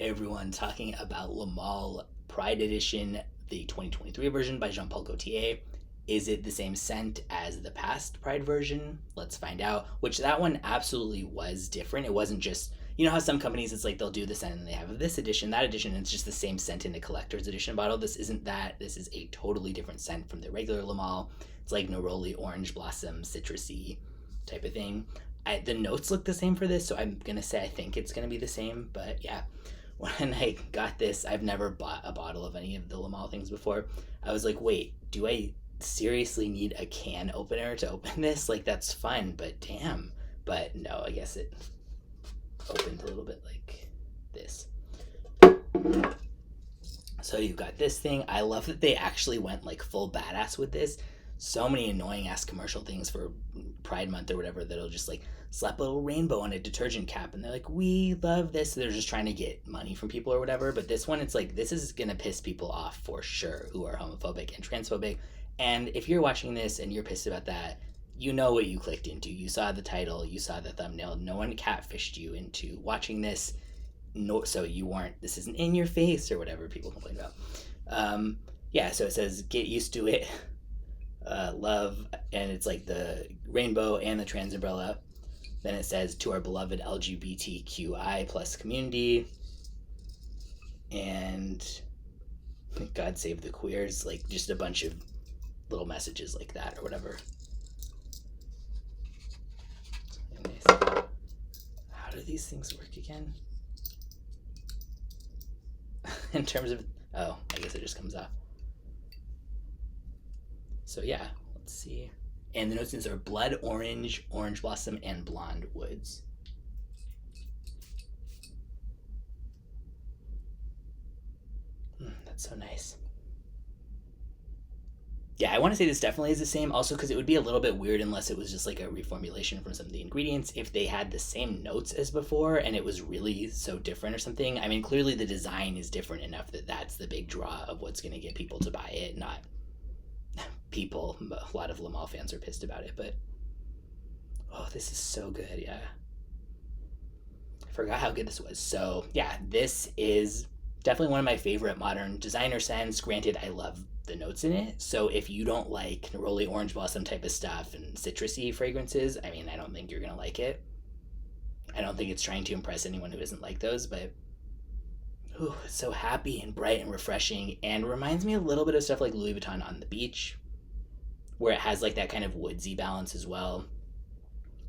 everyone talking about Le Male Pride Edition, the 2023 version by Jean-Paul Gaultier. Is it the same scent as the past Pride version? Let's find out. Which that one absolutely was different. It wasn't just, you know how some companies, it's like they'll do the scent and they have this edition, that edition, and it's just the same scent in the collector's edition bottle. This isn't that. This is a totally different scent from the regular Le Male. It's like neroli, orange blossom, citrusy type of thing. The notes look the same for this, so I'm going to say I think it's going to be the same. But yeah, when I got this, I've never bought a bottle of any of the Le Male things before. I was like, wait, do I seriously need a can opener to open this? Like, that's fun, but damn. But no, I guess it opened a little bit like this. So you've got this thing. I love that they actually went like full badass with this. So many annoying ass commercial things for Pride Month or whatever that'll just like slap a little rainbow on a detergent cap and they're like, we love this. They're just trying to get money from people or whatever. But this one, it's like, this is gonna piss people off for sure who are homophobic and transphobic. And if you're watching this and you're pissed about that, you know what you clicked into. You saw the title, you saw the thumbnail. No one catfished you into watching this. No, so you weren't, this isn't in your face or whatever people complain about. Yeah, so it says, get used to it. Love, and it's like the rainbow and the trans umbrella. Then it says, to our beloved LGBTQI plus community, and God save the queers, like just a bunch of little messages like that or whatever. Anyways, how do these things work again? In terms of, oh, I guess it just comes off. So yeah, let's see. And the notes are blood orange, orange blossom, and blonde woods. That's so nice. Yeah, I want to say this definitely is the same, also because it would be a little bit weird unless it was just like a reformulation from some of the ingredients. If they had the same notes as before and it was really so different or something. I mean, clearly the design is different enough that that's the big draw of what's going to get people to buy it, not people. A lot of Le Male fans are pissed about it, but oh, this is so good. Yeah, I forgot how good this was. So yeah, this is definitely one of my favorite modern designer scents. Granted, I love the notes in it, so if you don't like neroli, orange blossom type of stuff and citrusy fragrances, I mean, I don't think you're gonna like it. I don't think it's trying to impress anyone who doesn't like those, but ooh, it's so happy and bright and refreshing, and reminds me a little bit of stuff like Louis Vuitton on the Beach, where it has like that kind of woodsy balance as well.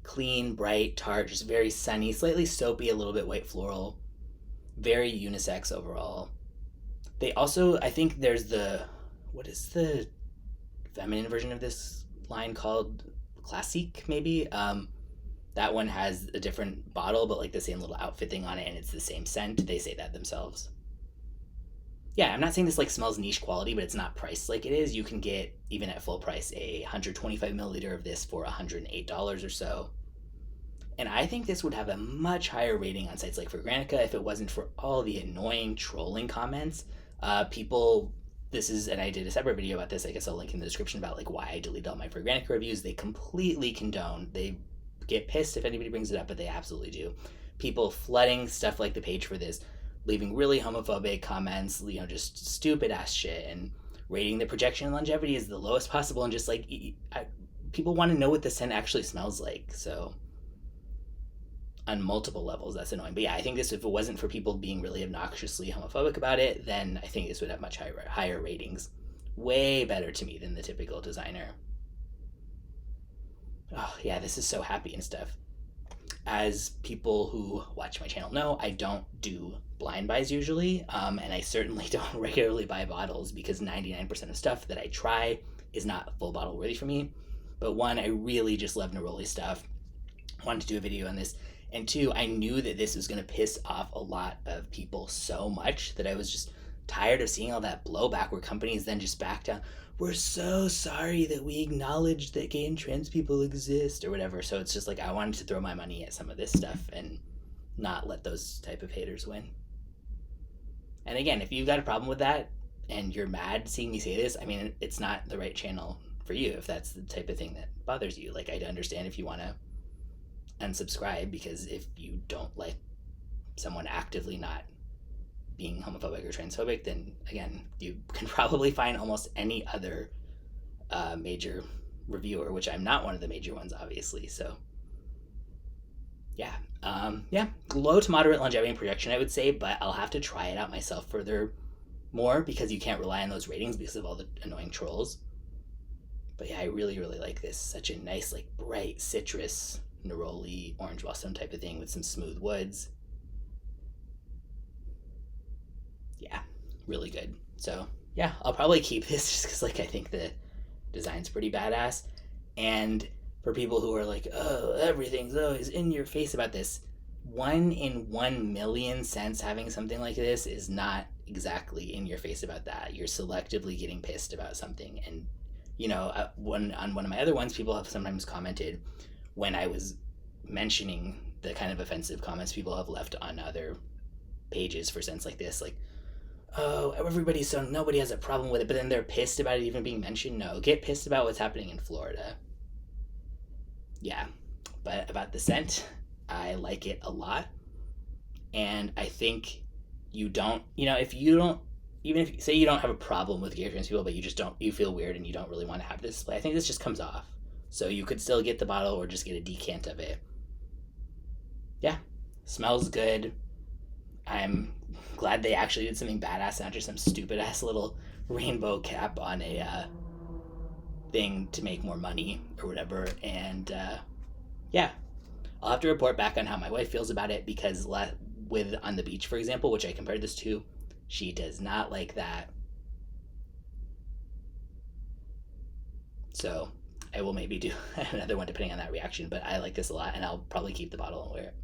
Clean, bright, tart, just very sunny, slightly soapy, a little bit white floral. Very unisex overall. They also, I think there's the, what is the feminine version of this line called? Classique, maybe? That one has a different bottle, but like the same little outfit thing on it, and it's the same scent. They say that themselves. Yeah, I'm not saying this like smells niche quality, but it's not priced like it is. You can get, even at full price, a 125 milliliter of this for $108 or so. And I think this would have a much higher rating on sites like Fragrantica if it wasn't for all the annoying trolling comments. People, this is, and I did a separate video about this, I guess I'll link in the description, about like why I delete all my Fragrantica reviews. They completely condone, they get pissed if anybody brings it up, but they absolutely do. People flooding stuff like the page for this, leaving really homophobic comments, you know, just stupid ass shit, and rating the projection and longevity as the lowest possible, and just like, people want to know what the scent actually smells like, so on multiple levels, that's annoying. But yeah, I think this, if it wasn't for people being really obnoxiously homophobic about it, then I think this would have much higher ratings. Way better to me than the typical designer. Oh yeah, this is so happy and stuff. As people who watch my channel know, I don't do blind buys usually, and I certainly don't regularly buy bottles because 99% of stuff that I try is not full bottle worthy for me. But one, I really just love neroli stuff. Wanted to do a video on this. And two, I knew that this was going to piss off a lot of people so much that I was just tired of seeing all that blowback where companies then just back down. We're so sorry that we acknowledge that gay and trans people exist or whatever. So it's just like, I wanted to throw my money at some of this stuff and not let those type of haters win. And again, if you've got a problem with that and you're mad seeing me say this, I mean, it's not the right channel for you if that's the type of thing that bothers you. Like, I understand if you want to unsubscribe, because if you don't like someone actively not being homophobic or transphobic, then again, you can probably find almost any other major reviewer, which I'm not one of the major ones, obviously. So yeah, low to moderate longevity and projection, I would say, but I'll have to try it out myself further more because you can't rely on those ratings because of all the annoying trolls. But yeah, I really, really like this. Such a nice, like, bright citrus, neroli, orange blossom type of thing with some smooth woods. Yeah, really good. So yeah, I'll probably keep this just because, like, I think the design's pretty badass. And for people who are like, oh, everything's always in your face about this, 1 in 1 million sense having something like this is not exactly in your face about that. You're selectively getting pissed about something. And, you know, on one of my other ones, people have sometimes commented when I was mentioning the kind of offensive comments people have left on other pages for scents like this, like, oh, everybody's so nobody has a problem with it, but then they're pissed about it even being mentioned. No, get pissed about what's happening in Florida. Yeah, but about the scent, I like it a lot, and I think you don't, you know, if you don't, even if say you don't have a problem with gay or trans people, but you just don't, you feel weird and you don't really want to have this display, I think this just comes off. So you could still get the bottle or just get a decant of it. Yeah, smells good. I'm glad they actually did something badass, not just some stupid ass little rainbow cap on a thing to make more money or whatever. And yeah, I'll have to report back on how my wife feels about it because with On the Beach, for example, which I compared this to, she does not like that. So I will maybe do another one depending on that reaction, but I like this a lot and I'll probably keep the bottle and wear it.